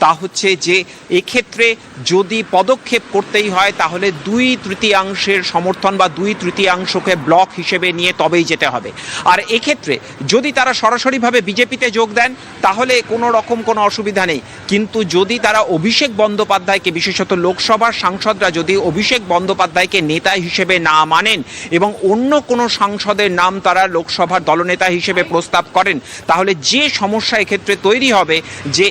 তা হচ্ছে যে এক্ষেত্রে যদি পদক্ষেপ করতেই হয় তাহলে 2/3 সমর্থন বা 2/3 ব্লক হিসেবে নিয়ে তবেই যেতে হবে। আর এক্ষেত্রে যদি তারা সরাসরিভাবে বিজেপিতে যোগ দেন তাহলে কোনো রকম কোনো অসুবিধা নেই, কিন্তু যদি তারা অভিষেক বন্দ্যোপাধ্যায়কে, বিশেষত লোকসভার সাংসদরা যদি অভিষেক বন্দ্যোপাধ্যায়কে নেতা হিসেবে না মানেন এবং অন্য কোনো সাংসদের নাম তারা লোকসভার দলনেতা হিসেবে প্রস্তাব করেন, তাহলে যে সমস্যা এক্ষেত্রে তৈরি হবে যে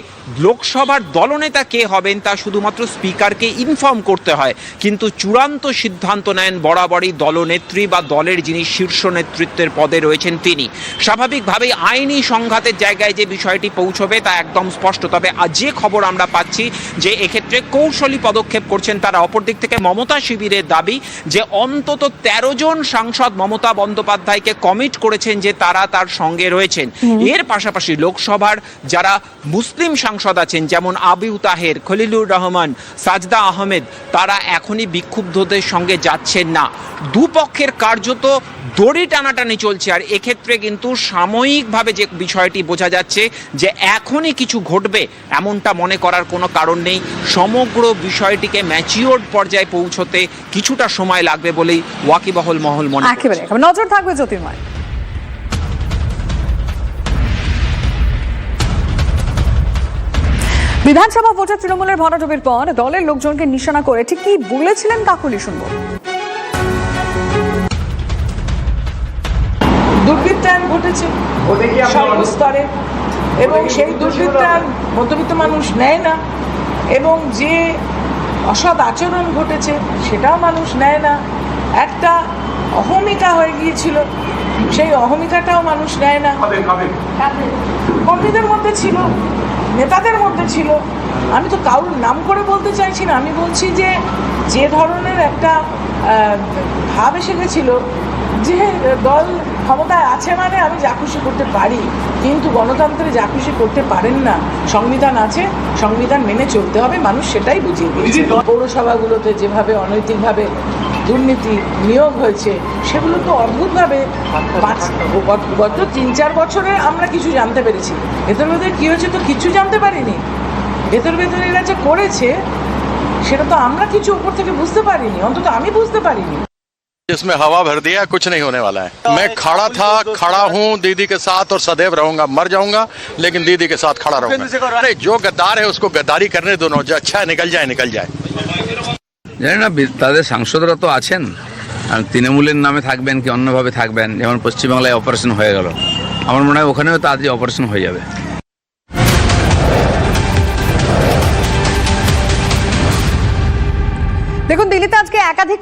লোকসভার দলনেতা কে হবেন তা শুধুমাত্র স্পিকারকে ইনফর্ম করতে হয়, কিন্তু চূড়ান্ত সিদ্ধান্ত নেন বরাবরই দলনেত্রী বা দলের যিনি শীর্ষ নেতৃত্বের পদে রয়েছেন তিনি। স্বাভাবিকভাবেই আইনি সংঘাতের জায়গায় যে বিষয়টি পৌঁছবে তা একদম স্পষ্ট। তবে যে খবর আমরা পাচ্ছি যে এক্ষেত্রে কৌশলী পদক্ষেপ করছেন তারা। অপরদিক থেকে মমতা শিবিরের দাবি যে অন্তত 13 জন সাংসদ মমতা বন্দ্যোপাধ্যায়কে কমিট করেছেন যে তারা তার সঙ্গে রয়েছেন। এর পাশাপাশি লোকসভার যারা মুসলিম সাংসদ আছেন যেমন আবিউ তাহের, খলিলুর রহমান, সাজদা আহমেদ, তারা এখনই বিক্ষুব্ধদের সঙ্গে যাচ্ছেন না। দুপক্ষের কার্যত দড়ি টানাটানি চলছে। আর এক্ষেত্রে কিন্তু সাময়িকভাবে যে বিষয়টি বোঝা যাচ্ছে যে এখনই কিছু ঘটবে এমনটা মনে করার কোনো কারণ নেই। সমগ্র বিষয়টিকে ম্যাচিওর্ড পর্যায়ে পৌঁছতে কিছুটা সময় লাগবে বলেই ওয়াকিবহল মহল মনে করছে। একেবারে নজর থাকবে জ্যোতির্ময়। বিধানসভা ভোটে তৃণমূলের ভরাডুবির পর দলের লোকজনকে নিশানা করে ঠিক কি বলেছিলেন কাকুলি শুনবো। দুর্বৃত্তায়ন ঘটেছে সর্বস্তরে এবং সেই দুর্বৃত্তায়ন মধ্যবিত্ত মানুষ নেয় না, এবং যে অসৎ আচরণ ঘটেছে সেটাও মানুষ নেয় না। একটা অহমিকা হয়ে গিয়েছিল, সেই অহমিকাটাও মানুষ নেয় না। কর্মীদের মধ্যে ছিল, নেতাদের মধ্যে ছিল। আমি তো কারোর নাম করে বলতে চাইছি না, আমি বলছি যে যে ধরনের একটা ভাব এসে গেছিল যে দল ক্ষমতায় আছে মানে আমি যা খুশি করতে পারি, কিন্তু গণতন্ত্রে যা খুশি করতে পারেন না। সংবিধান আছে, সংবিধান মেনে চলতে হবে, মানুষ সেটাই বুঝিয়ে দিয়েছে। পৌরসভাগুলোতে যেভাবে অনৈতিকভাবে দুর্নীতি নিয়োগ হয়েছে সেগুলো তো অদ্ভুতভাবে গত 3-4 বছরে আমরা কিছু জানতে পেরেছি। ভেতর ভেতরে কী হয়েছে তো কিছু জানতে পারিনি। ভেতর ভেতরে এরা যে করেছে সেটা তো আমরা কিছু উপর থেকে বুঝতে পারিনি, অন্তত আমি বুঝতে পারিনি। इसमें हवा भर दिया, कुछ नहीं होने वाला है। मैं खड़ा था, खड़ा हूँ दीदी के साथ और सदैव रहूंगा। मर जाऊंगा लेकिन दीदी के साथ खड़ा रहूंगा। अरे जो गद्दार है उसको गद्दारी करने दो, जो अच्छा है निकल जाए निकल जाए। জানি না তাদের সাংসদরা তো আছেন, তৃণমূলের নামে থাকবেন কি অন্যভাবে থাকবেন। যেমন পশ্চিমবাংলায় অপারেশন হয়ে গেল, আমার মনে হয় ওখানেও তাড়াতাড়ি অপারেশন হয়ে যাবে। দেখুন দিল্লিতে আজকে একাধিক